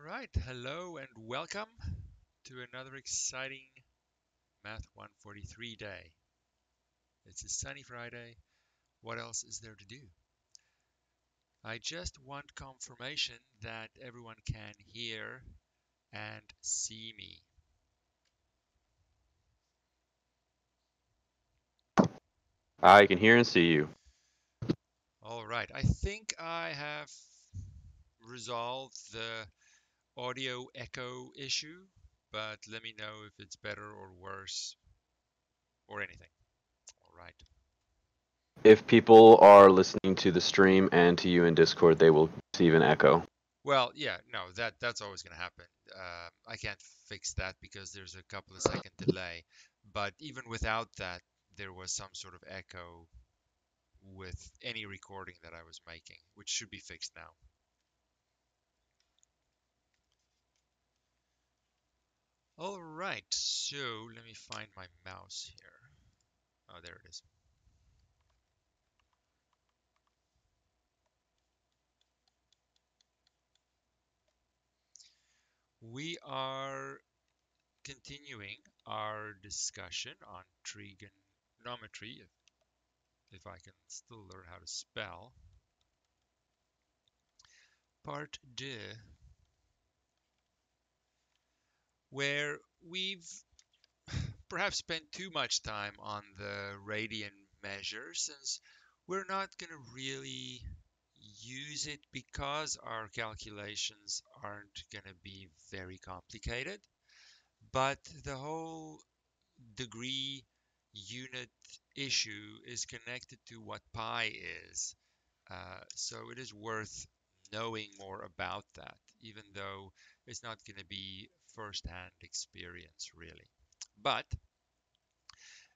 right, hello and welcome to another exciting Math 143 day. It's a sunny Friday. What else is there to do? I just want confirmation that everyone can hear and see me. I can hear and see you. All right, I think I have resolved the audio echo issue, but let me know if it's better or worse or anything. All right. If people are listening to the stream and to you in Discord, they will receive an echo. Well, yeah, no, that's always going to happen. I can't fix that because there's a couple of second delay. But even without that, there was some sort of echo with any recording that I was making, which should be fixed now. All right, so let me find my mouse here. Oh, there it is. We are continuing our discussion on trigonometry, if I can still learn how to spell. Part 2, where we've perhaps spent too much time on the radian measure since we're not going to really use it because our calculations aren't going to be very complicated. But the whole degree unit issue is connected to what pi is. So it is worth knowing more about that, even though it's not going to be first-hand experience really. But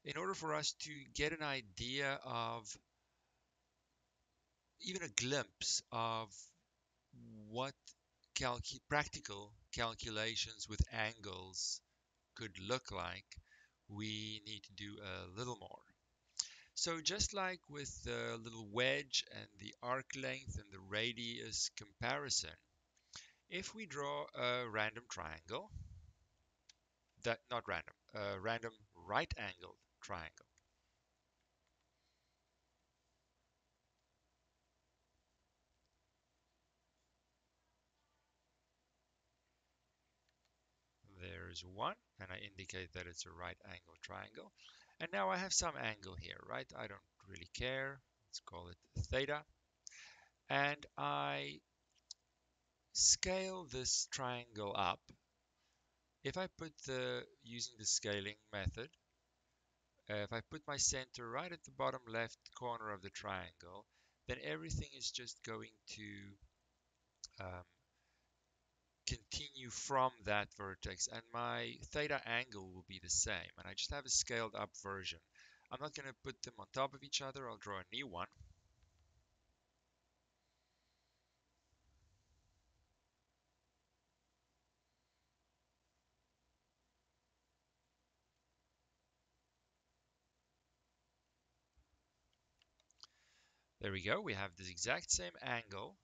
in order for us to get an idea of even a glimpse of what practical calculations with angles could look like, we need to do a little more. So just like with the little wedge and the arc length and the radius comparison, if we draw a random triangle, not random, a random right angled triangle, there's one, and I indicate that it's a right angle triangle. And now I have some angle here, right? I don't really care. Let's call it theta. And I scale this triangle up. If I put using the scaling method, if I put my center right at the bottom left corner of the triangle, then everything is just going to um, continue from that vertex, and my theta angle will be the same, and I just have a scaled up version. I'm not going to put them on top of each other. I'll draw a new one. There we go. We have the exact same angle,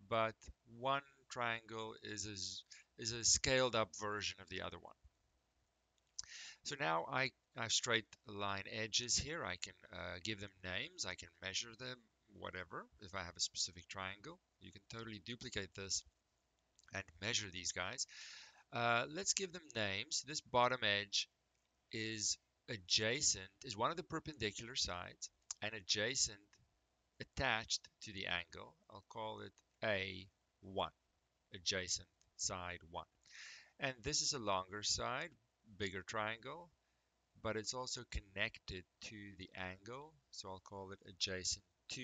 but one triangle is a scaled up version of the other one. So now I have straight line edges here. I can give them names. I can measure them, whatever. If I have a specific triangle, you can totally duplicate this and measure these guys. Let's give them names. This bottom edge is is one of the perpendicular sides and adjacent attached to the angle. I'll call it A1, adjacent side 1. And this is a longer side, bigger triangle, but it's also connected to the angle, so I'll call it adjacent 2.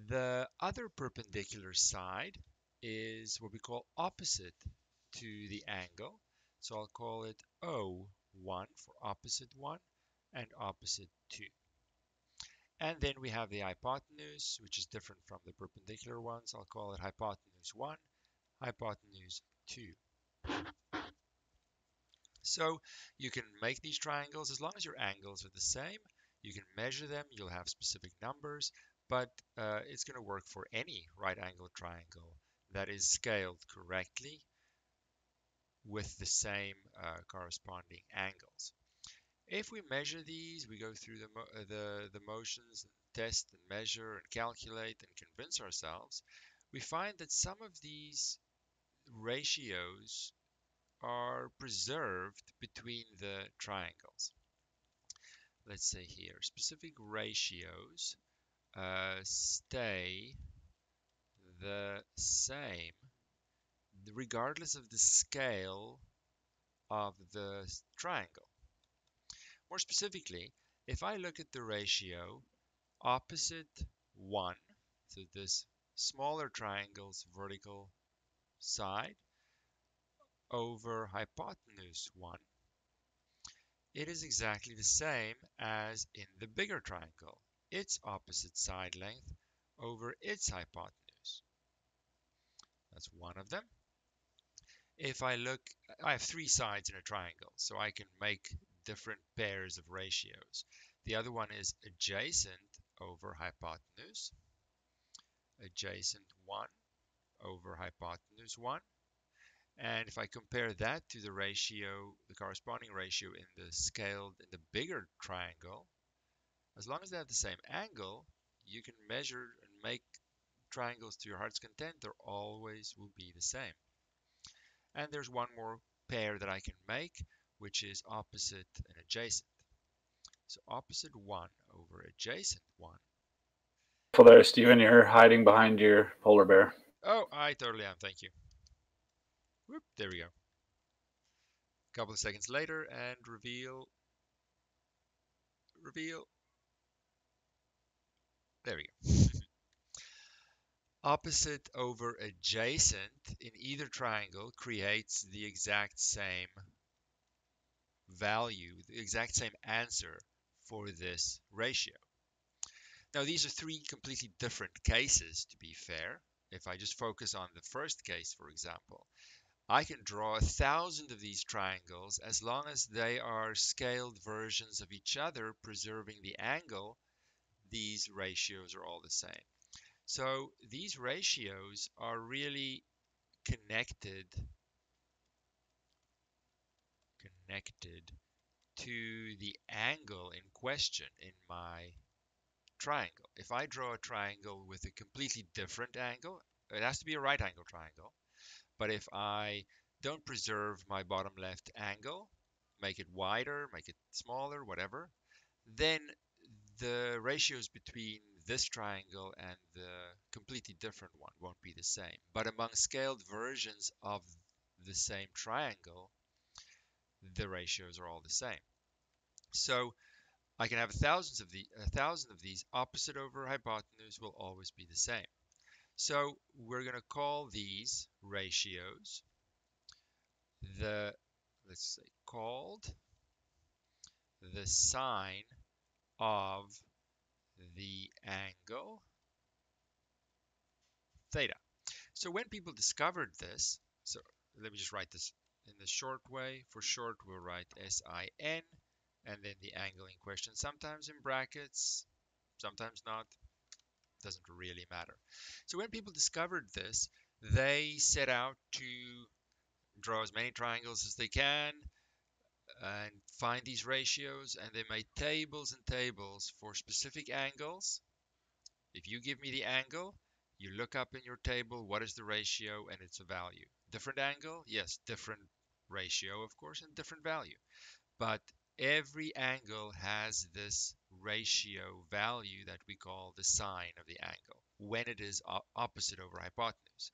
The other perpendicular side is what we call opposite to the angle, so I'll call it O1 for opposite 1 and opposite 2. And then we have the hypotenuse, which is different from the perpendicular ones. I'll call it hypotenuse 1, hypotenuse 2. So you can make these triangles as long as your angles are the same. You can measure them, you'll have specific numbers, but it's going to work for any right angle triangle that is scaled correctly with the same corresponding angles. If we measure these, we go through the motions, and test and measure and calculate and convince ourselves, we find that some of these ratios are preserved between the triangles. Let's say here, specific ratios stay the same regardless of the scale of the triangle. More specifically, if I look at the ratio opposite 1, so this smaller triangle's vertical side over hypotenuse 1, it is exactly the same as in the bigger triangle, its opposite side length over its hypotenuse. That's one of them. If I look, I have three sides in a triangle, so I can make different pairs of ratios. The other one is adjacent over hypotenuse, adjacent 1 over hypotenuse 1. And if I compare that to the ratio, the corresponding ratio in the scaled, in the bigger triangle, as long as they have the same angle, you can measure and make triangles to your heart's content. They always will be the same. And there's one more pair that I can make, which is opposite and adjacent. So opposite 1 over adjacent 1. For there, Steven, you're hiding behind your polar bear. Oh, I totally am. Thank you. Whoop, there we go. A couple of seconds later, and reveal. There we go. Opposite over adjacent in either triangle creates the exact same value, the exact same answer for this ratio. Now, these are three completely different cases, to be fair. If I just focus on the first case, for example, I can draw 1,000 of these triangles as long as they are scaled versions of each other, preserving the angle. These ratios are all the same. So these ratios are really connected to the angle in question in my triangle. If I draw a triangle with a completely different angle, it has to be a right angle triangle. But if I don't preserve my bottom left angle, make it wider, make it smaller, whatever, then the ratios between this triangle and the completely different one won't be the same. But among scaled versions of the same triangle, the ratios are all the same. So I can have a thousand of these. Opposite over hypotenuse will always be the same. So we're going to call these ratios let's say, called the sine of the angle theta. So when people discovered this, so let me just write this in the short way. For short, we'll write SIN and then the angle in question, sometimes in brackets, sometimes not. Doesn't really matter. So when people discovered this, they set out to draw as many triangles as they can and find these ratios, and they made tables and tables for specific angles. If you give me the angle, you look up in your table what is the ratio, and it's a value. Different angle, yes, different ratio, of course, and different value. But every angle has this ratio value that we call the sine of the angle when it is opposite over hypotenuse.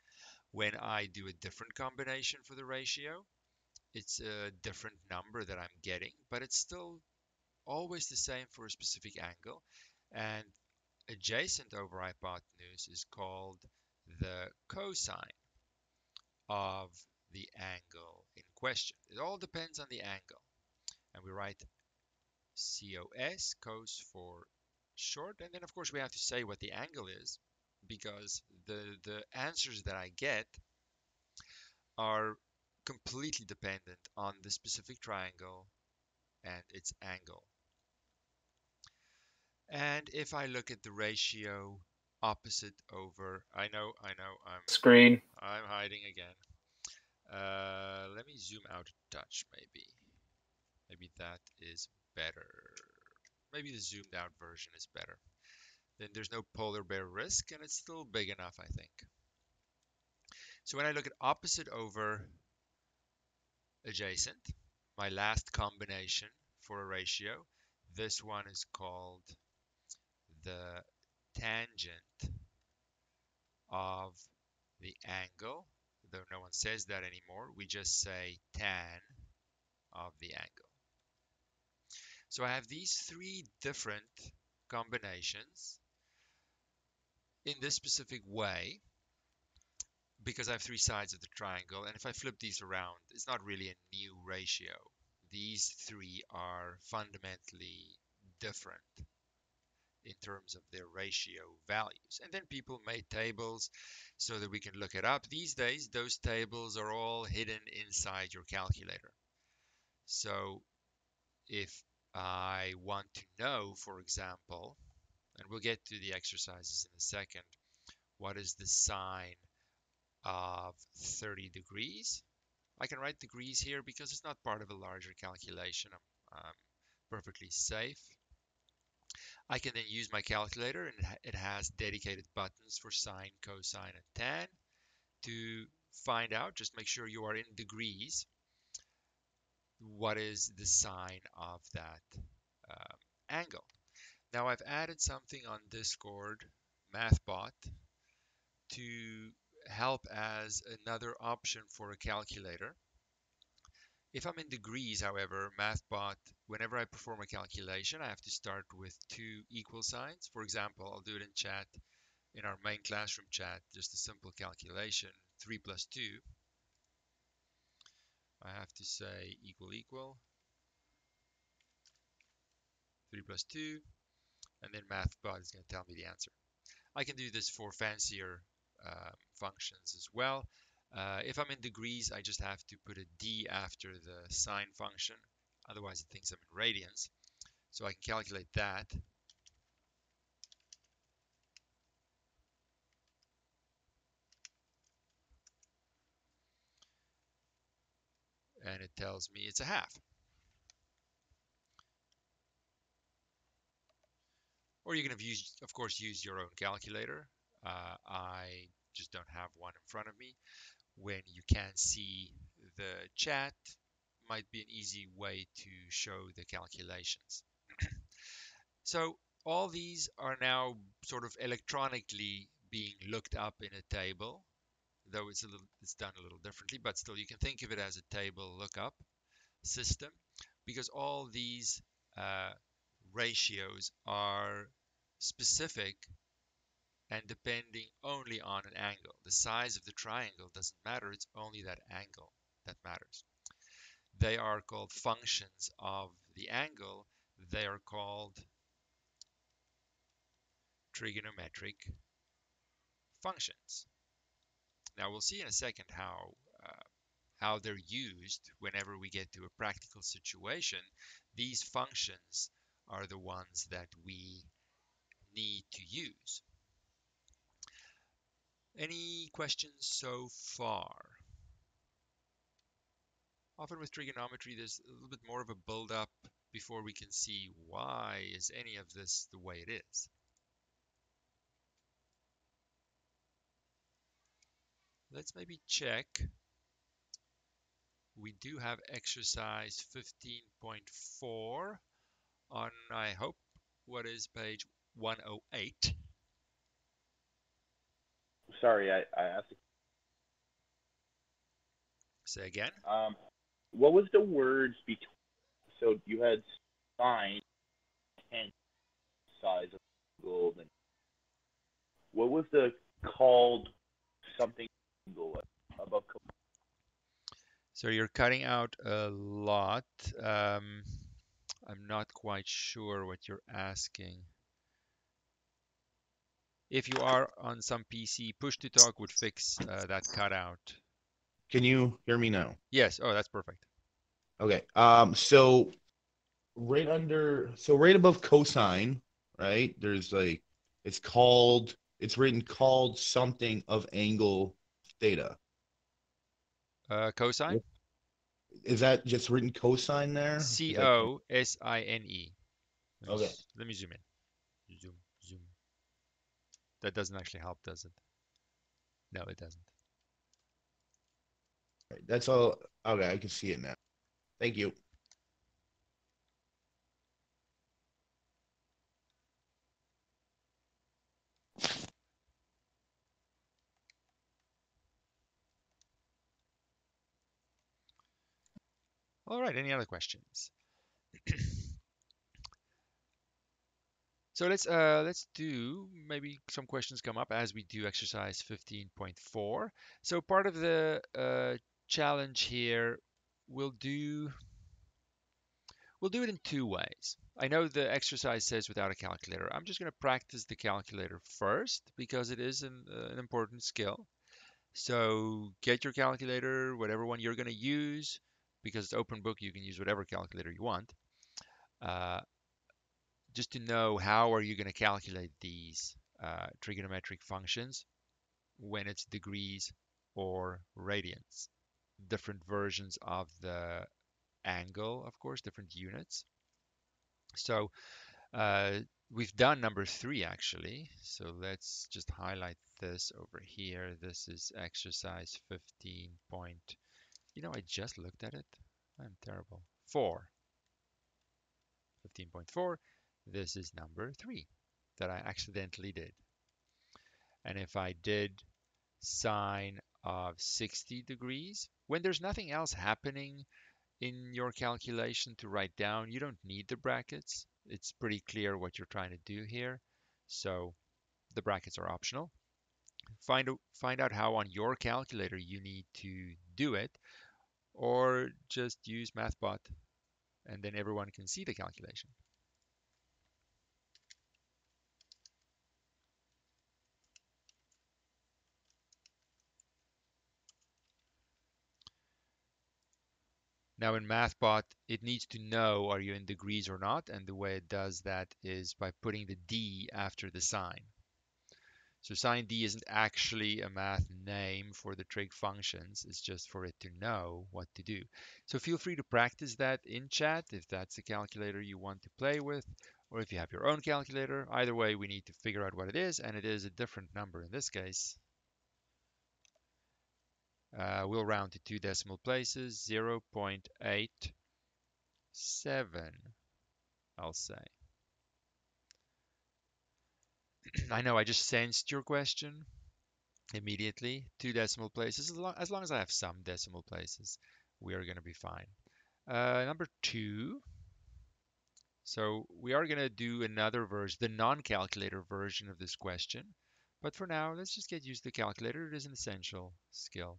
When I do a different combination for the ratio, it's a different number that I'm getting, but it's still always the same for a specific angle. And adjacent over hypotenuse is called the cosine of the angle in question. It all depends on the angle. And we write COS, cos for short. And then, of course, we have to say what the angle is because the answers that I get are completely dependent on the specific triangle and its angle. And if I look at the ratio opposite over, I know, Screen. I'm hiding again. Let me zoom out a touch, maybe. Maybe that is better. Maybe the zoomed out version is better. Then there's no polar bear risk, and it's still big enough, I think. So when I look at opposite over adjacent, my last combination for a ratio, this one is called the tangent of the angle, though no one says that anymore. We just say tan of the angle. So I have these three different combinations in this specific way because I have three sides of the triangle. And if I flip these around, it's not really a new ratio. These three are fundamentally different in terms of their ratio values. And then people made tables so that we can look it up. These days, those tables are all hidden inside your calculator. So if I want to know, for example, and we'll get to the exercises in a second, what is the sine of 30 degrees? I can write degrees here because it's not part of a larger calculation. I'm perfectly safe. I can then use my calculator, and it has dedicated buttons for sine, cosine, and tan to find out. Just make sure you are in degrees. What is the sine of that angle? Now I've added something on Discord, MathBot, to help as another option for a calculator. If I'm in degrees, however, MathBot, whenever I perform a calculation, I have to start with two equal signs. For example, I'll do it in chat, in our main classroom chat, just a simple calculation, 3 plus 2. I have to say equal equal, 3 plus 2, and then MathBot is going to tell me the answer. I can do this for fancier functions as well. If I'm in degrees, I just have to put a d after the sine function. Otherwise, it thinks I'm in radians. So I can calculate that. And it tells me it's a half. Or you can have used, of course, use your own calculator. I just don't have one in front of me. When you can't see the chat, might be an easy way to show the calculations. So all these are now sort of electronically being looked up in a table, though it's done a little differently, but still you can think of it as a table lookup system because all these ratios are specific and depending only on an angle. The size of the triangle doesn't matter, it's only that angle that matters. They are called functions of the angle. They are called trigonometric functions. Now we'll see in a second how they're used whenever we get to a practical situation. These functions are the ones that we need to use. Any questions so far? Often with trigonometry, there's a little bit more of a build-up before we can see why is any of this the way it is. Let's maybe check. We do have exercise 15.4 on, I hope, what is page 108. Sorry, I asked. Say again. What was the words between? So you had sine and size of gold, and what was the called something above? So you're cutting out a lot. I'm not quite sure what you're asking. If you are on some PC, push to talk would fix that cutout. Can you hear me now? Yes. Oh, that's perfect. Okay. So right above cosine, right? There's like it's written called something of angle theta. Cosine? Is that just written cosine there? Because I can't. Cosine. Okay. Let me zoom in. Zoom. That doesn't actually help, does it? No, it doesn't. Right, that's all. Okay, I can see it now. Thank you. All right, any other questions? So let's do maybe some questions come up as we do exercise 15.4. So part of the challenge here, we'll do we'll do it in two ways. I know the exercise says without a calculator. I'm just going to practice the calculator first because it is an important skill. So get your calculator, whatever one you're going to use, because it's open book, you can use whatever calculator you want. Uh, just to know how are you going to calculate these trigonometric functions when it's degrees or radians. Different versions of the angle, of course, different units. So we've done number 3 actually. So let's just highlight this over here. This is exercise 15 point. You know, I just looked at it. I'm terrible. 15.4. This is number 3 that I accidentally did. And if I did sine of 60 degrees, when there's nothing else happening in your calculation to write down, you don't need the brackets. It's pretty clear what you're trying to do here. So the brackets are optional. Find out how on your calculator you need to do it, or just use MathBot and then everyone can see the calculation. Now in MathBot, it needs to know are you in degrees or not, and the way it does that is by putting the D after the sign. So sine D isn't actually a math name for the trig functions, it's just for it to know what to do. So feel free to practice that in chat if that's a calculator you want to play with, or if you have your own calculator. Either way, we need to figure out what it is, and it is a different number in this case. We'll round to 2 decimal places, 0.87, I'll say. I know I just sensed your question immediately. 2 decimal places. As long as I have some decimal places, we are going to be fine. Number 2. So we are going to do another version, the non-calculator version of this question. But for now, let's just get used to the calculator. It is an essential skill.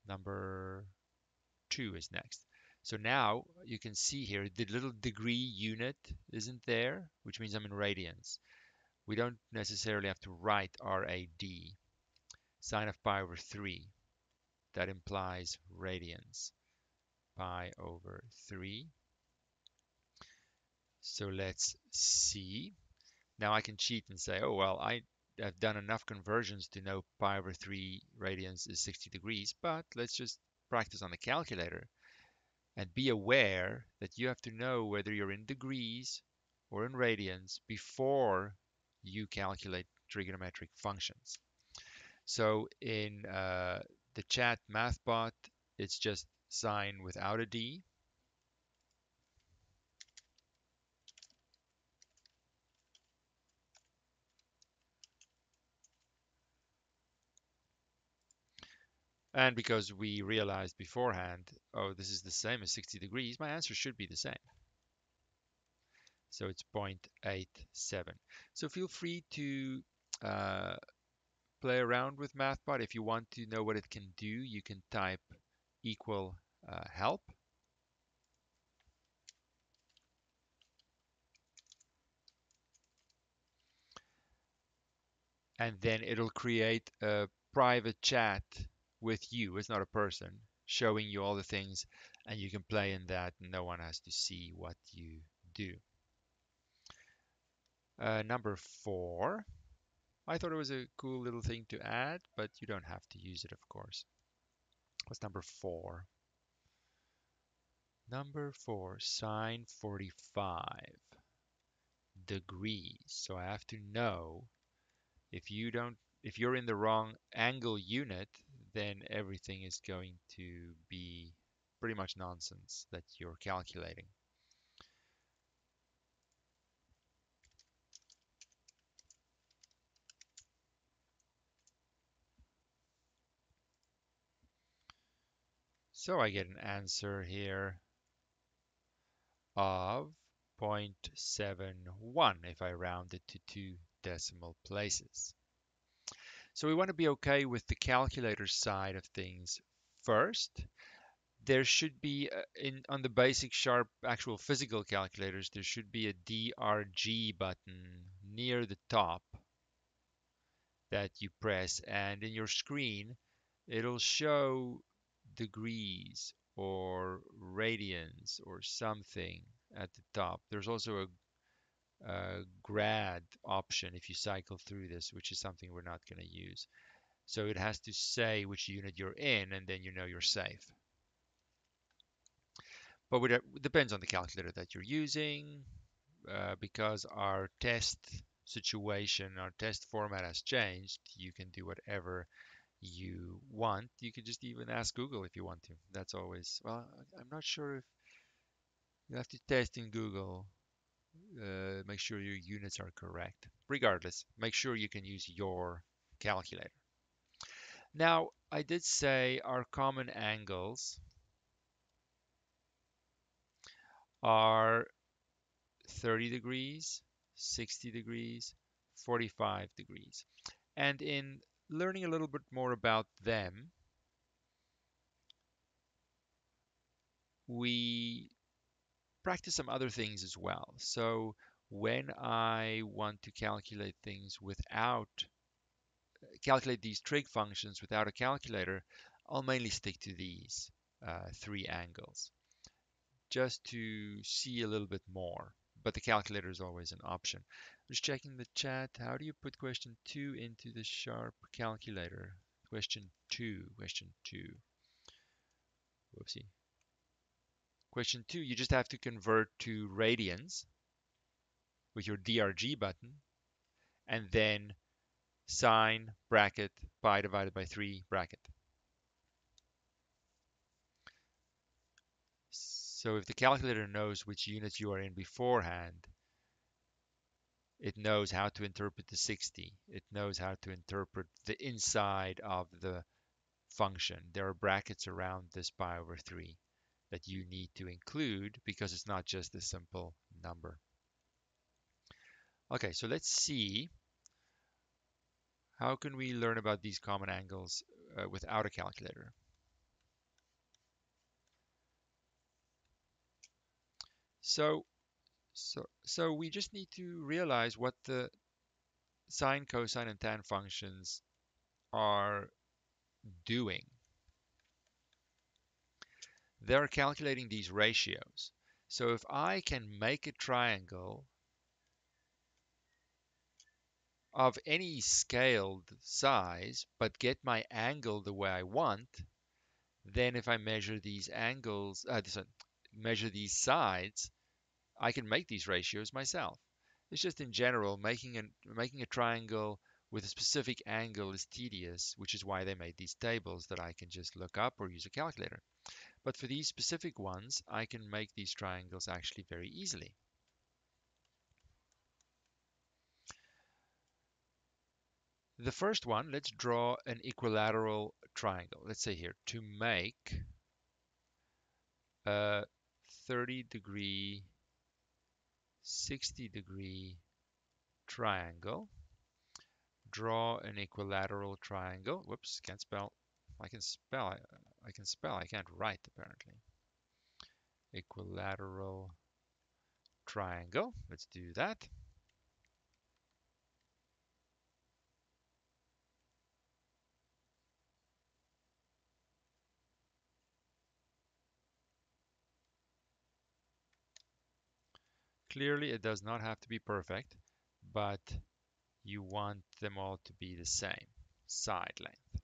Number 2 is next. So now you can see here the little degree unit isn't there, which means I'm in radians. We don't necessarily have to write RAD. Sine of pi over 3. That implies radians. Pi over 3. So let's see. Now I can cheat and say, oh, well, have done enough conversions to know pi over 3 radians is 60 degrees, but let's just practice on the calculator and be aware that you have to know whether you're in degrees or in radians before you calculate trigonometric functions. So in the chat MathBot, it's just sine without a D. And because we realized beforehand, oh, this is the same as 60 degrees, my answer should be the same. So it's 0.87. So feel free to play around with MathBot. If you want to know what it can do, you can type equal help. And then it'll create a private chat with you. It's not a person showing you all the things, and you can play in that. No one has to see what you do. Number 4. I thought it was a cool little thing to add, but you don't have to use it, of course. What's number 4? Number 4, sine 45 degrees. So I have to know if you're in the wrong angle unit, then everything is going to be pretty much nonsense that you're calculating. So I get an answer here of 0.71 if I round it to 2 decimal places. So we want to be okay with the calculator side of things first. There should be on the basic sharp actual physical calculators, there should be a DRG button near the top that you press, and in your screen it'll show degrees or radians or something at the top. There's also a grad option if you cycle through this, which is something we're not going to use. So it has to say which unit you're in, and then you know you're safe. But it depends on the calculator that you're using, because our test situation, our test format has changed. You can do whatever you want. You could just even ask Google if you want to. That's always, well, I'm not sure if you have to test in Google. Make sure your units are correct. Regardless, make sure you can use your calculator. Now, I did say our common angles are 30 degrees, 60 degrees, 45 degrees. And in learning a little bit more about them, we practice some other things as well. So when I want to calculate things calculate these trig functions without a calculator, I'll mainly stick to these 3 angles just to see a little bit more. But the calculator is always an option. Just checking the chat. How do you put question 2 into the sharp calculator? Question 2. Whoopsie. Question 2, you just have to convert to radians with your DRG button, and then sine bracket pi divided by 3 bracket. So if the calculator knows which units you are in beforehand, it knows how to interpret the 60. It knows how to interpret the inside of the function. There are brackets around this pi over 3 that you need to include because it's not just a simple number. Okay, so let's see. How can we learn about these common angles without a calculator? So we just need to realize what the sine, cosine, and tan functions are doing. They're calculating these ratios. So if I can make a triangle of any scaled size, but get my angle the way I want, then if I measure these angles, measure these sides, I can make these ratios myself. It's just in general, making a triangle with a specific angle is tedious, which is why they made these tables that I can just look up or use a calculator. But for these specific ones, I can make these triangles actually very easily. The first one, let's draw an equilateral triangle. Let's say here, to make a 30-degree, 60-degree triangle, draw an equilateral triangle. Whoops, can't spell. I can spell. I can spell. I can't write, apparently. Equilateral triangle. Let's do that. Clearly, it does not have to be perfect, but you want them all to be the same side length.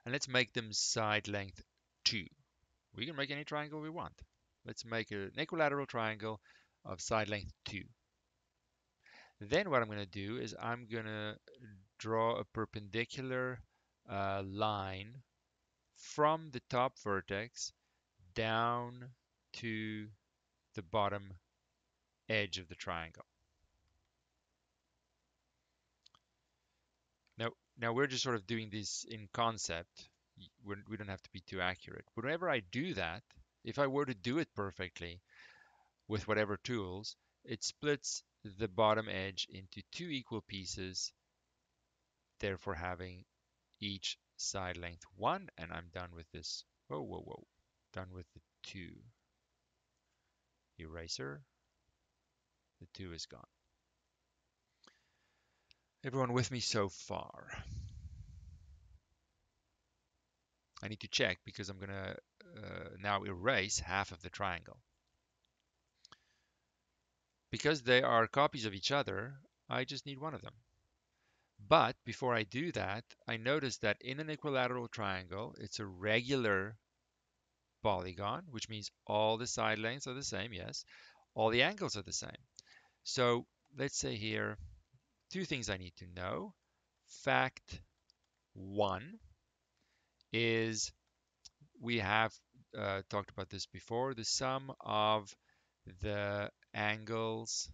And let's make them side length 2. We can make any triangle we want. Let's make an equilateral triangle of side length 2. Then what I'm going to do is I'm going to draw a perpendicular line from the top vertex down to the bottom edge of the triangle. Now we're just sort of doing this in concept. We don't have to be too accurate. But whenever I do that, if I were to do it perfectly with whatever tools, it splits the bottom edge into 2 equal pieces, therefore having each side length 1, and I'm done with this. Whoa, whoa, whoa. Done with the 2. Eraser. The 2 is gone. Everyone with me so far? I need to check because I'm going to now erase half of the triangle. Because they are copies of each other, I just need one of them. But before I do that, I notice that in an equilateral triangle, it's a regular polygon, which means all the side lengths are the same, yes. All the angles are the same. So let's say here, 2 things I need to know. Fact 1 is we have talked about this before. The sum of the angles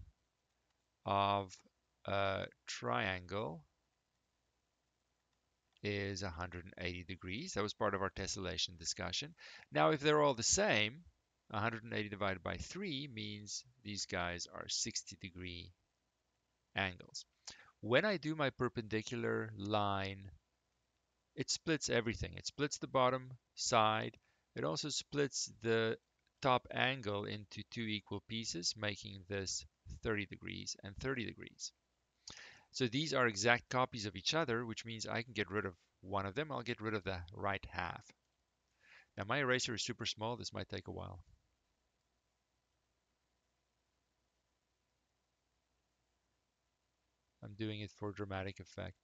of a triangle is 180 degrees. That was part of our tessellation discussion. Now, if they're all the same, 180 divided by 3 means these guys are 60-degree angles. When I do my perpendicular line, it splits everything. It splits the bottom side. It also splits the top angle into 2 equal pieces, making this 30 degrees and 30 degrees. So these are exact copies of each other, which means I can get rid of one of them. I'll get rid of the right half. Now my eraser is super small. This might take a while. I'm doing it for dramatic effect.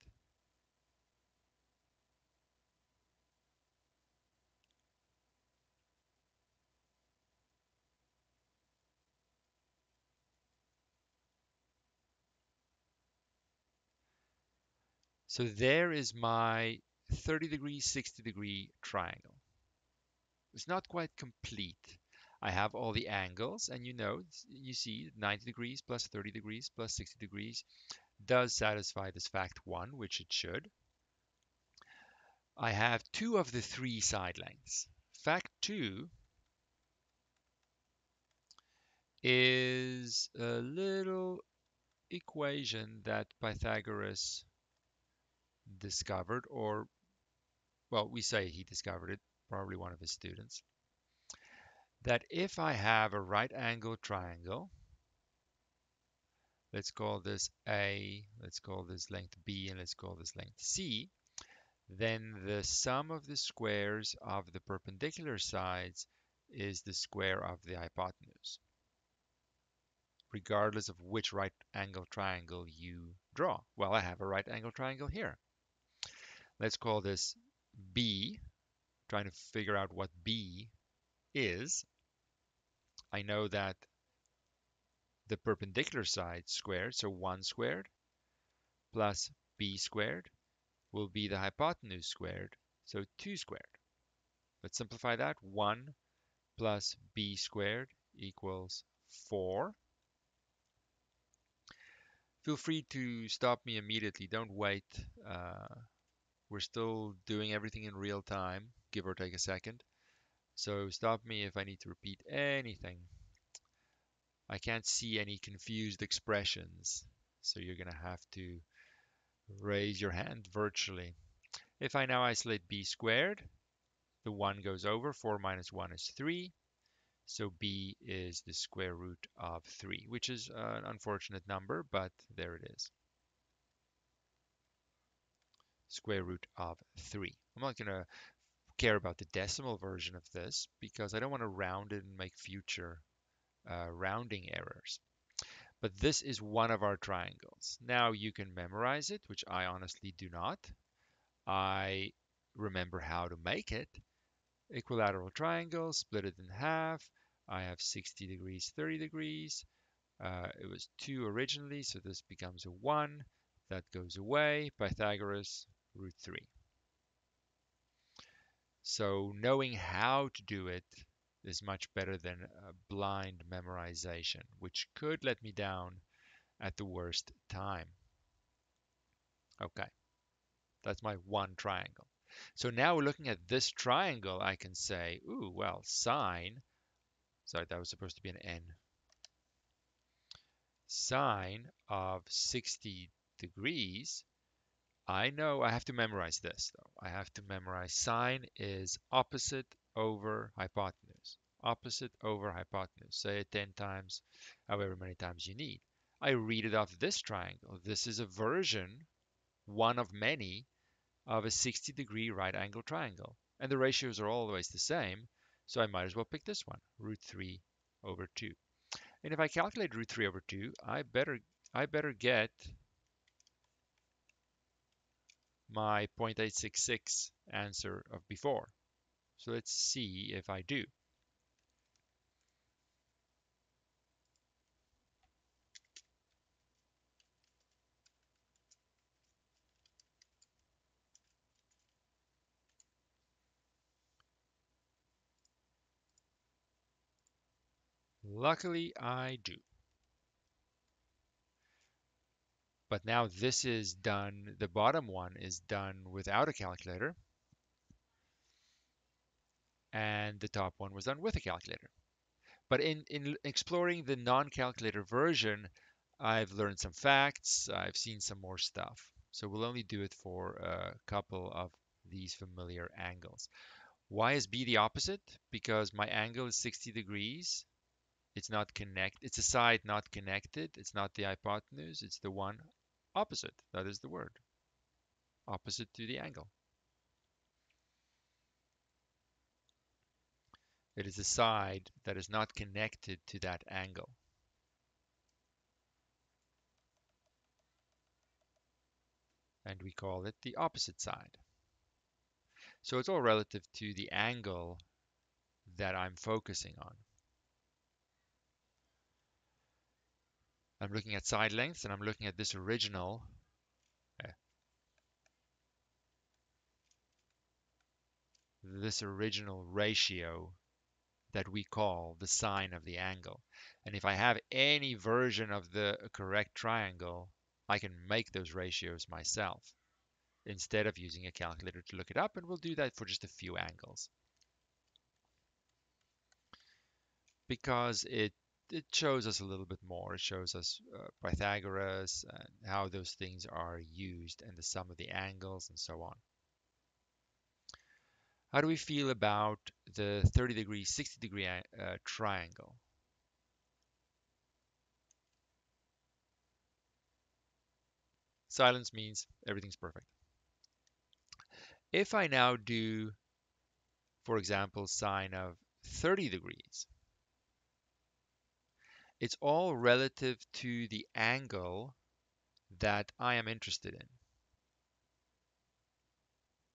So there is my 30-degree, 60-degree triangle. It's not quite complete. I have all the angles, and you see 90 degrees plus 30 degrees plus 60 degrees does satisfy this fact 1, which it should. I have 2 of the 3 side lengths. Fact 2 is a little equation that Pythagoras discovered, or, well, we say he discovered it, probably one of his students, that if I have a right angle triangle, let's call this A, let's call this length B, and let's call this length C, then the sum of the squares of the perpendicular sides is the square of the hypotenuse, regardless of which right angle triangle you draw. Well, I have a right angle triangle here. Let's call this B, trying to figure out what B is. I know that the perpendicular side squared, so 1 squared, plus B squared will be the hypotenuse squared, so 2 squared. Let's simplify that. 1 plus B squared equals 4. Feel free to stop me immediately. Don't wait. We're still doing everything in real time, give or take a second. So stop me if I need to repeat anything. I can't see any confused expressions, so you're going to have to raise your hand virtually. If I now isolate B squared, the 1 goes over. 4 minus 1 is 3. So B is the square root of 3, which is an unfortunate number, but there it is. Square root of 3. I'm not going to care about the decimal version of this because I don't want to round it and make future rounding errors. But this is one of our triangles. Now you can memorize it, which I honestly do not. I remember how to make it. Equilateral triangle, split it in half. I have 60 degrees, 30 degrees. It was 2 originally, so this becomes a 1. That goes away. Pythagoras, root 3. So knowing how to do it is much better than blind memorization, which could let me down at the worst time. Okay, that's my one triangle. So now looking at this triangle, I can say, ooh, well, sine, sorry, that was supposed to be an n, sine of 60 degrees. I know I have to memorize this, though. I have to memorize sine is opposite over hypotenuse. Opposite over hypotenuse. Say it 10 times, however many times you need. I read it off this triangle. This is a version, one of many, of a 60-degree right angle triangle. And the ratios are always the same, so I might as well pick this one, root 3 over 2. And if I calculate root 3 over 2, I better get my 0.866 answer of before. So let's see if I do. Luckily, I do. But now this is done, the bottom one is done without a calculator, and the top one was done with a calculator. But in exploring the non-calculator version, I've learned some facts, I've seen some more stuff. So we'll only do it for a couple of these familiar angles. Why is B the opposite? Because my angle is 60 degrees. It's not connect. It's a side not connected. It's not the hypotenuse. It's the one opposite. That is the word. Opposite to the angle. It is a side that is not connected to that angle. And we call it the opposite side. So it's all relative to the angle that I'm focusing on. I'm looking at side lengths and I'm looking at this original ratio that we call the sine of the angle. And if I have any version of the correct triangle, I can make those ratios myself instead of using a calculator to look it up, and we'll do that for just a few angles. Because it shows us a little bit more. It shows us Pythagoras and how those things are used and the sum of the angles and so on. How do we feel about the 30 degree, 60 degree triangle? Silence means everything's perfect. If I now do, for example, sine of 30 degrees, it's all relative to the angle that I am interested in.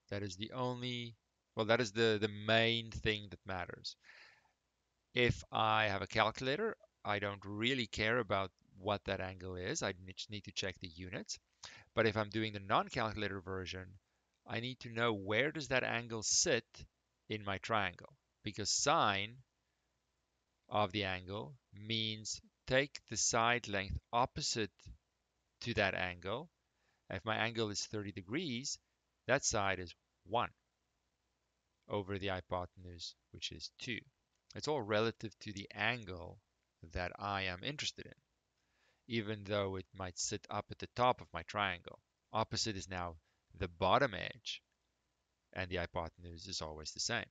That is the only, well, that is the main thing that matters. If I have a calculator, I don't really care about what that angle is. I just need to check the units. But if I'm doing the non-calculator version, I need to know where does that angle sit in my triangle. Because sine of the angle means take the side length opposite to that angle. If my angle is 30 degrees, that side is 1 over the hypotenuse, which is 2. It's all relative to the angle that I am interested in, even though it might sit up at the top of my triangle. Opposite is now the bottom edge, and the hypotenuse is always the same.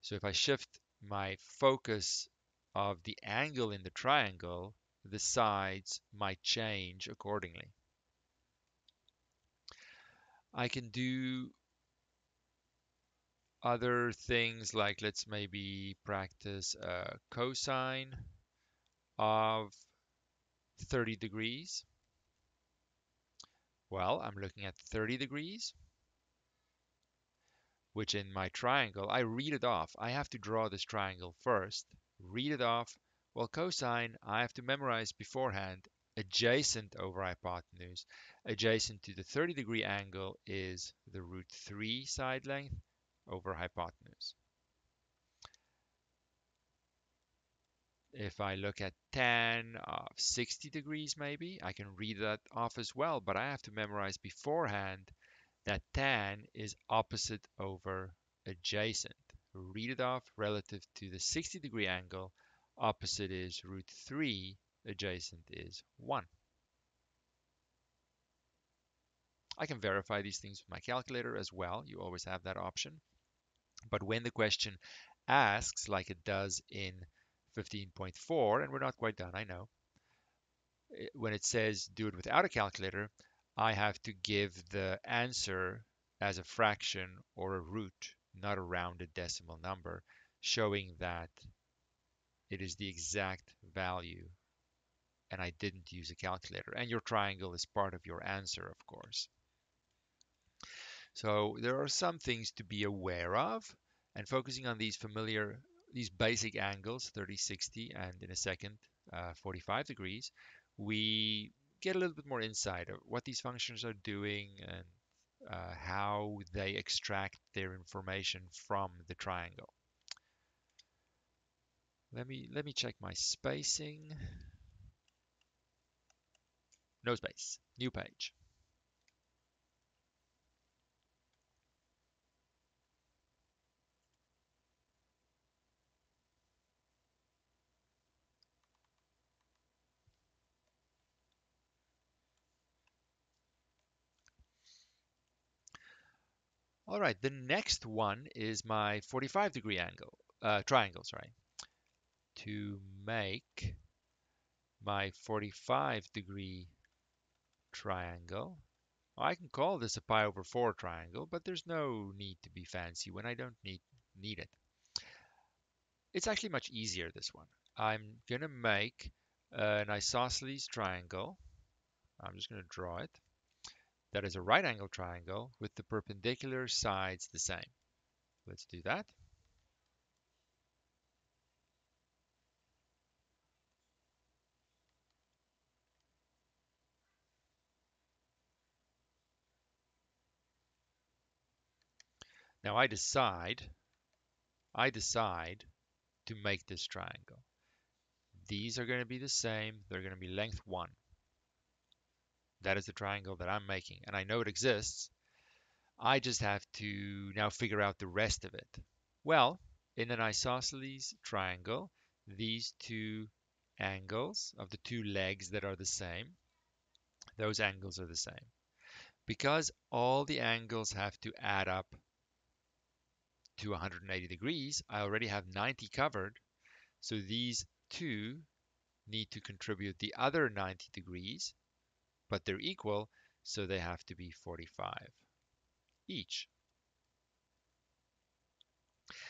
So if I shift my focus of the angle in the triangle, the sides might change accordingly. I can do other things like let's maybe practice cosine of 30 degrees. Well, I'm looking at 30 degrees, which in my triangle, I read it off. I have to draw this triangle first, read it off. Well, cosine, I have to memorize beforehand. Adjacent over hypotenuse. Adjacent to the 30-degree angle is the root 3 side length over hypotenuse. If I look at tan of 60 degrees maybe, I can read that off as well, but I have to memorize beforehand that tan is opposite over adjacent. Read it off relative to the 60-degree angle. Opposite is root 3, adjacent is 1. I can verify these things with my calculator as well. You always have that option. But when the question asks, like it does in 15.4, and we're not quite done, I know, when it says do it without a calculator, I have to give the answer as a fraction or a root, not a rounded decimal number, showing that it is the exact value and I didn't use a calculator. And your triangle is part of your answer, of course. So there are some things to be aware of, and focusing on these basic angles, 30, 60, and in a second, 45 degrees, we get a little bit more insight of what these functions are doing and how they extract their information from the triangle. Let me check my spacing. No space. New page. All right, the next one is my 45-degree triangle, sorry. To make my 45-degree triangle, I can call this a pi over 4 triangle, but there's no need to be fancy when I don't need it. It's actually much easier, this one. I'm going to make an isosceles triangle. I'm just going to draw it. That is a right angle triangle with the perpendicular sides the same. Let's do that. Now I decide to make this triangle. These are going to be the same. They're going to be length 1. That is the triangle that I'm making, and I know it exists. I just have to now figure out the rest of it. Well, in an isosceles triangle, these two angles of the two legs that are the same, those angles are the same. Because all the angles have to add up to 180 degrees, I already have 90 covered. So these two need to contribute the other 90 degrees, but they're equal, so they have to be 45 each.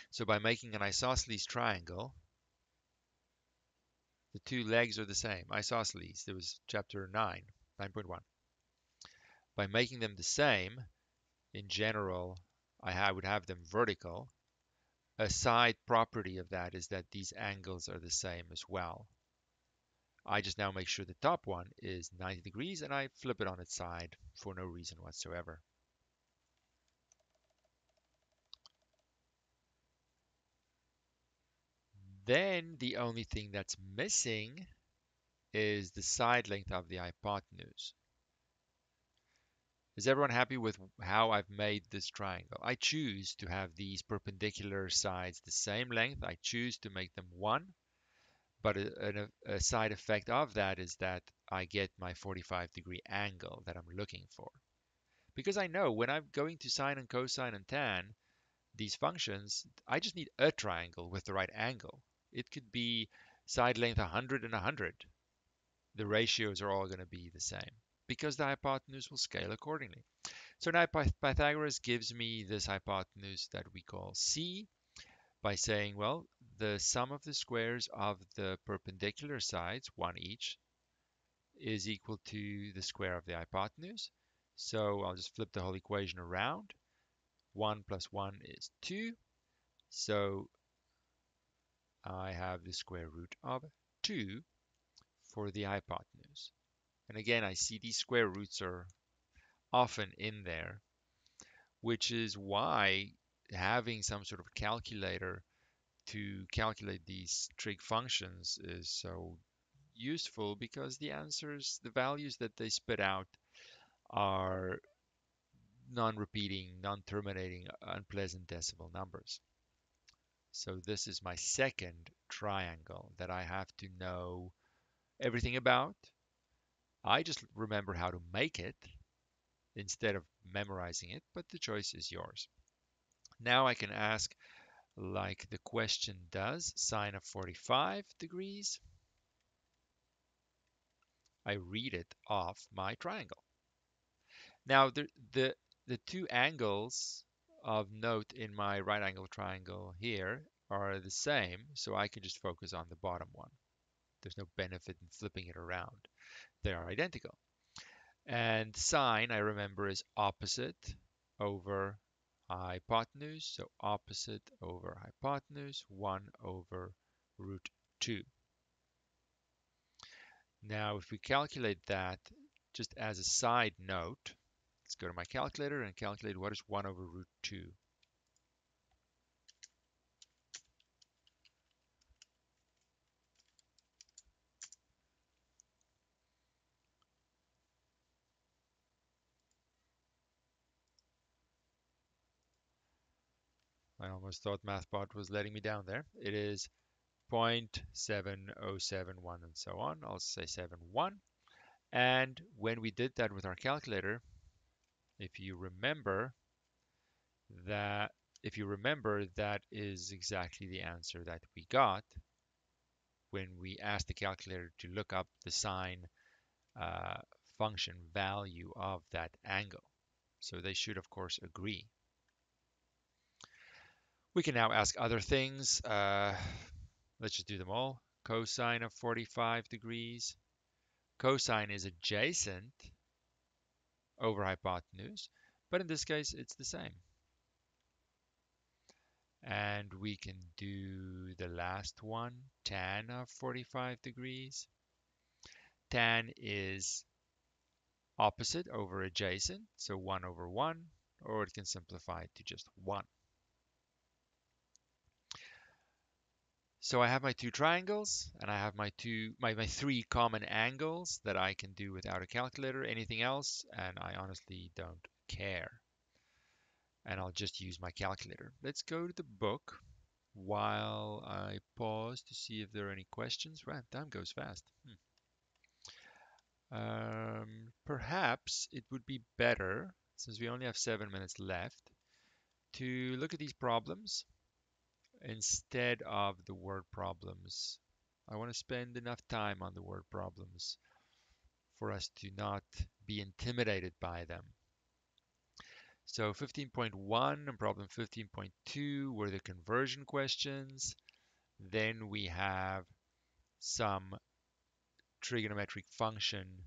So by making an isosceles triangle, the two legs are the same. Isosceles, there was chapter 9.1. By making them the same, in general, I would have them vertical. A side property of that is that these angles are the same as well. I just now make sure the top one is 90 degrees and I flip it on its side for no reason whatsoever. Then the only thing that's missing is the side length of the hypotenuse. Is everyone happy with how I've made this triangle? I choose to have these perpendicular sides the same length. I choose to make them 1, but a side effect of that is that I get my 45-degree angle that I'm looking for. Because I know when I'm going to sine and cosine and tan, these functions, I just need a triangle with the right angle. It could be side length 100 and 100. The ratios are all going to be the same because the hypotenuse will scale accordingly. So now Pythagoras gives me this hypotenuse that we call C by saying, well, the sum of the squares of the perpendicular sides, 1 each, is equal to the square of the hypotenuse. So I'll just flip the whole equation around. 1 plus 1 is 2. So I have the square root of 2 for the hypotenuse. And again, I see these square roots are often in there, which is why having some sort of calculator to calculate these trig functions is so useful, because the answers, the values that they spit out, are non-repeating, non-terminating, unpleasant decimal numbers. So this is my second triangle that I have to know everything about. I just remember how to make it instead of memorizing it, but the choice is yours. Now I can ask, like the question does, sine of 45 degrees. I read it off my triangle. Now the two angles of note in my right angle triangle here are the same, so I can just focus on the bottom one. There's no benefit in flipping it around. They are identical. And sine, I remember, is opposite over hypotenuse. So opposite over hypotenuse, 1 over root 2. Now, if we calculate that, just as a side note, let's go to my calculator and calculate what is 1 over root 2. I almost thought MathBot was letting me down there. It is 0.7071 and so on. I'll say 71. And when we did that with our calculator, if you remember that that is exactly the answer that we got when we asked the calculator to look up the sine uh, function value of that angle. So they should, of course, agree. We can now ask other things. Let's just do them all. Cosine of 45 degrees. Cosine is adjacent over hypotenuse, but in this case, it's the same. And we can do the last one, tan of 45 degrees. Tan is opposite over adjacent, so 1 over 1, or it can simplify to just 1. So I have my two triangles, and I have my three common angles that I can do without a calculator. Anything else, and I honestly don't care. And I'll just use my calculator. Let's go to the book while I pause to see if there are any questions. Wow, time goes fast. Perhaps it would be better, since we only have 7 minutes left, to look at these problems instead of the word problems. I want to spend enough time on the word problems for us to not be intimidated by them. So 15.1 and problem 15.2 were the conversion questions. Then we have some trigonometric function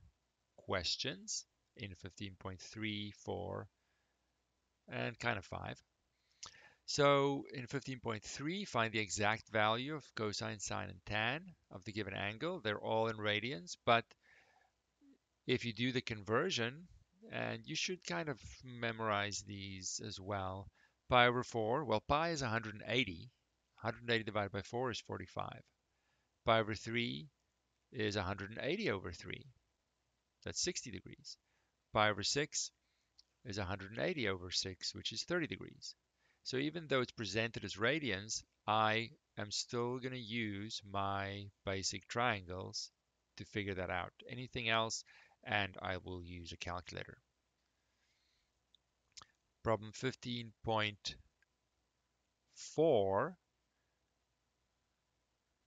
questions in 15.3, 4, and kind of 5. So in 15.3, find the exact value of cosine, sine, and tan of the given angle. They're all in radians, but if you do the conversion, and you should kind of memorize these as well, pi over 4, well, pi is 180. 180 divided by 4 is 45. Pi over 3 is 180 over 3. That's 60 degrees. Pi over 6 is 180 over 6, which is 30 degrees. So even though it's presented as radians, I am still going to use my basic triangles to figure that out. Anything else, and I will use a calculator. Problem 15.4,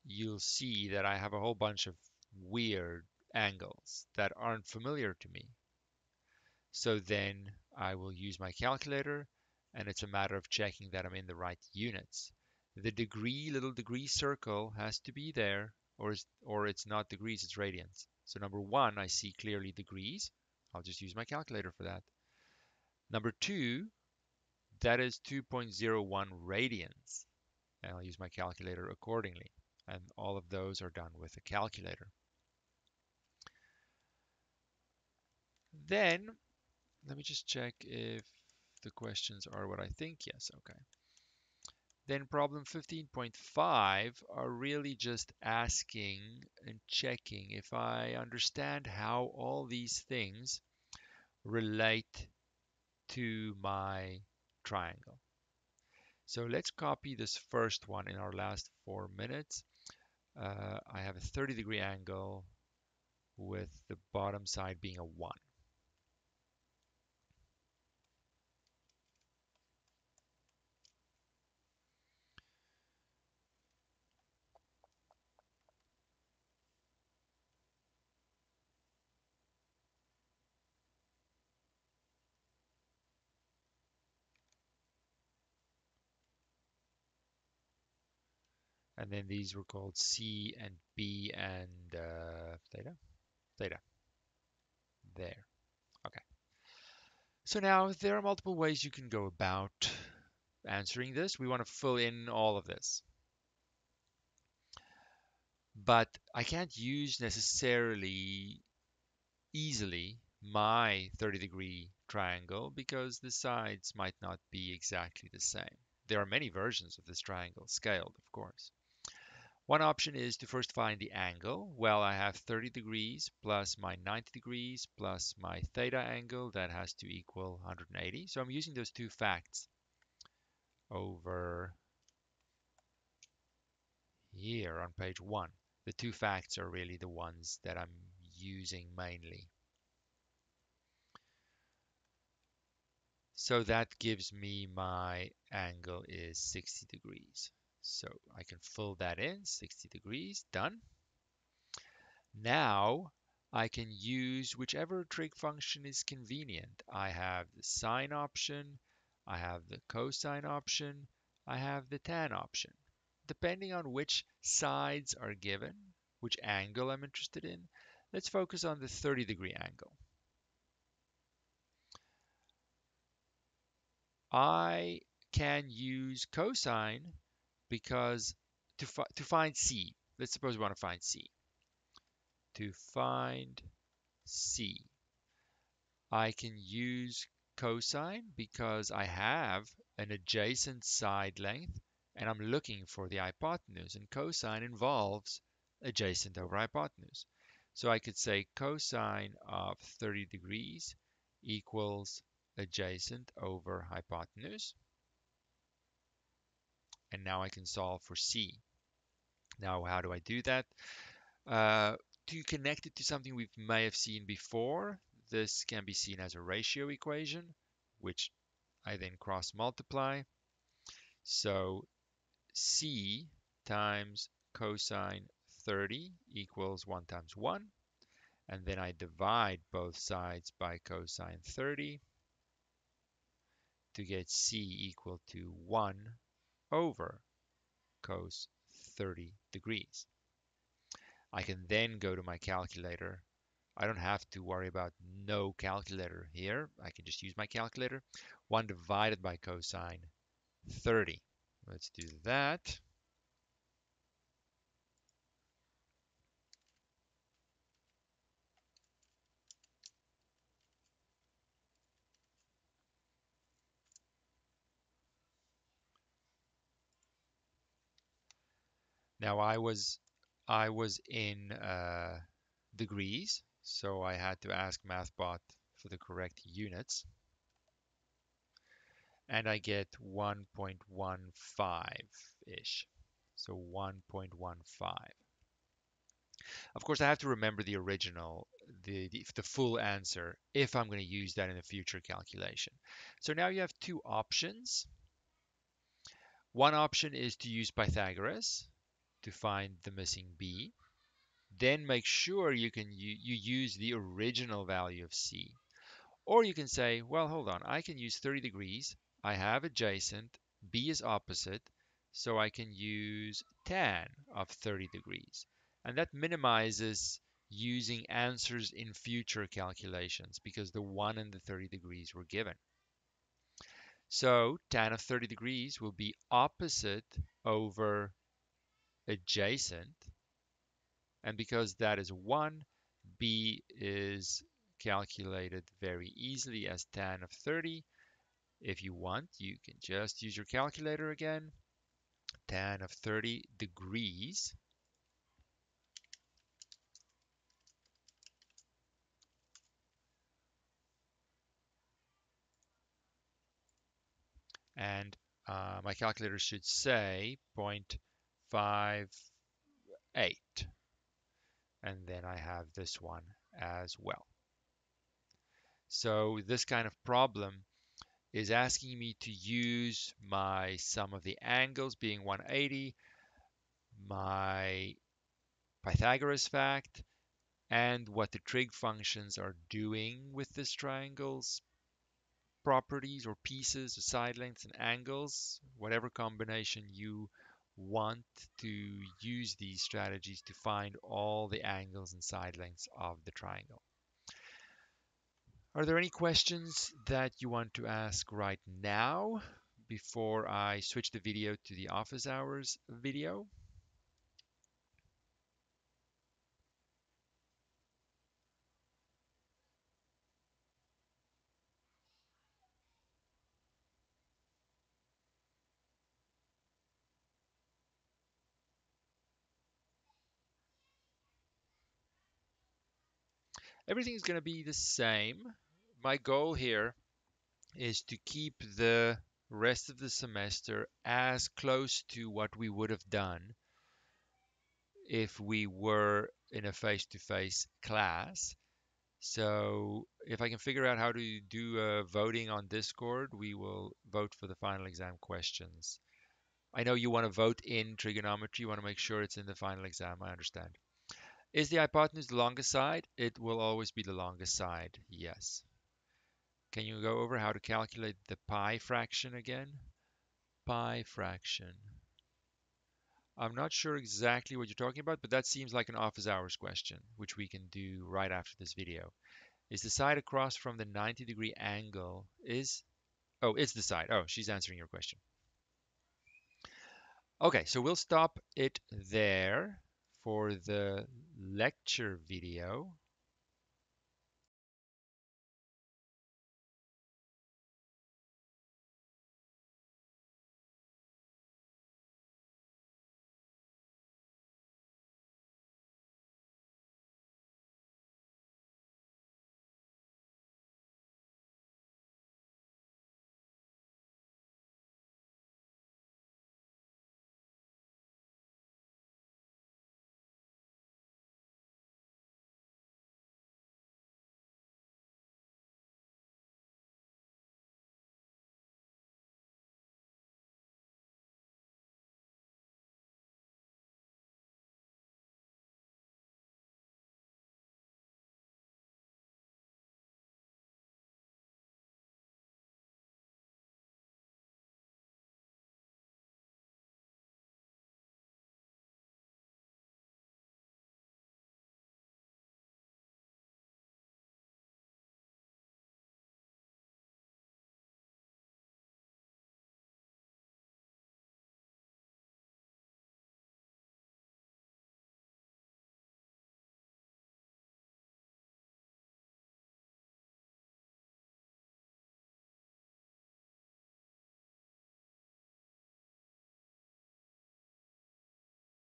you'll see that I have a whole bunch of weird angles that aren't familiar to me. So then I will use my calculator, and it's a matter of checking that I'm in the right units. The degree, little degree circle has to be there, or it's not degrees, it's radians. So number 1, I see clearly degrees. I'll just use my calculator for that. Number 2, that is 2.01 radians. And I'll use my calculator accordingly. And all of those are done with a calculator. Then, let me just check if the questions are what I think. Yes, okay. Then problem 15.5 are really just asking and checking if I understand how all these things relate to my triangle. So let's copy this first one in our last 4 minutes. I have a 30-degree angle with the bottom side being a 1. And then these were called C and B and theta. Theta. There. Okay. So now there are multiple ways you can go about answering this. We want to fill in all of this. But I can't use necessarily easily my 30-degree triangle because the sides might not be exactly the same. There are many versions of this triangle, scaled, of course. One option is to first find the angle. Well, I have 30 degrees plus my 90 degrees plus my theta angle. That has to equal 180. So I'm using those two facts over here on page 1. The two facts are really the ones that I'm using mainly. So that gives me my angle is 60 degrees. So I can fill that in, 60 degrees, done. Now I can use whichever trig function is convenient. I have the sine option, I have the cosine option, I have the tan option. Depending on which sides are given, which angle I'm interested in, let's focus on the 30-degree angle. I can use cosine because to find C, let's suppose we want to find C. To find C, I can use cosine because I have an adjacent side length and I'm looking for the hypotenuse, and cosine involves adjacent over hypotenuse. So I could say cosine of 30 degrees equals adjacent over hypotenuse. And now I can solve for C. Now, how do I do that? To connect it to something we may have seen before, this can be seen as a ratio equation, which I then cross multiply. So C times cosine 30 equals 1 times 1. And then I divide both sides by cosine 30 to get C equal to 1 over cos 30 degrees. I can then go to my calculator. I don't have to worry about no calculator here. I can just use my calculator. 1 divided by cosine 30. Let's do that. Now I was in degrees, so I had to ask MathBot for the correct units. And I get 1.15-ish. So 1.15. Of course, I have to remember the original, the full answer, if I'm going to use that in a future calculation. So now you have two options. One option is to use Pythagoras to find the missing b. Then make sure you use the original value of c. Or you can say, well, hold on, I can use 30 degrees. I have adjacent, b is opposite, so I can use tan of 30 degrees. And that minimizes using answers in future calculations because the 1 and the 30 degrees were given. So tan of 30 degrees will be opposite over adjacent. And because that is 1, B is calculated very easily as tan of 30. If you want, you can just use your calculator again. Tan of 30 degrees and my calculator should say 0.58. And then I have this one as well. So this kind of problem is asking me to use my sum of the angles being 180, my Pythagoras fact, and what the trig functions are doing with this triangle's properties or pieces or side lengths and angles, whatever combination you want to use these strategies to find all the angles and side lengths of the triangle. Are there any questions that you want to ask right now before I switch the video to the office hours video? Everything's going to be the same. My goal here is to keep the rest of the semester as close to what we would have done if we were in a face-to-face class. So if I can figure out how to do voting on Discord, we will vote for the final exam questions. I know you want to vote in trigonometry. You want to make sure it's in the final exam. I understand. Is the hypotenuse the longest side? It will always be the longest side, yes. Can you go over how to calculate the pi fraction again? Pi fraction. I'm not sure exactly what you're talking about, but that seems like an office hours question, which we can do right after this video. Is the side across from the 90-degree angle oh, it's the side. Oh, she's answering your question. Okay, so we'll stop it there for the lecture video.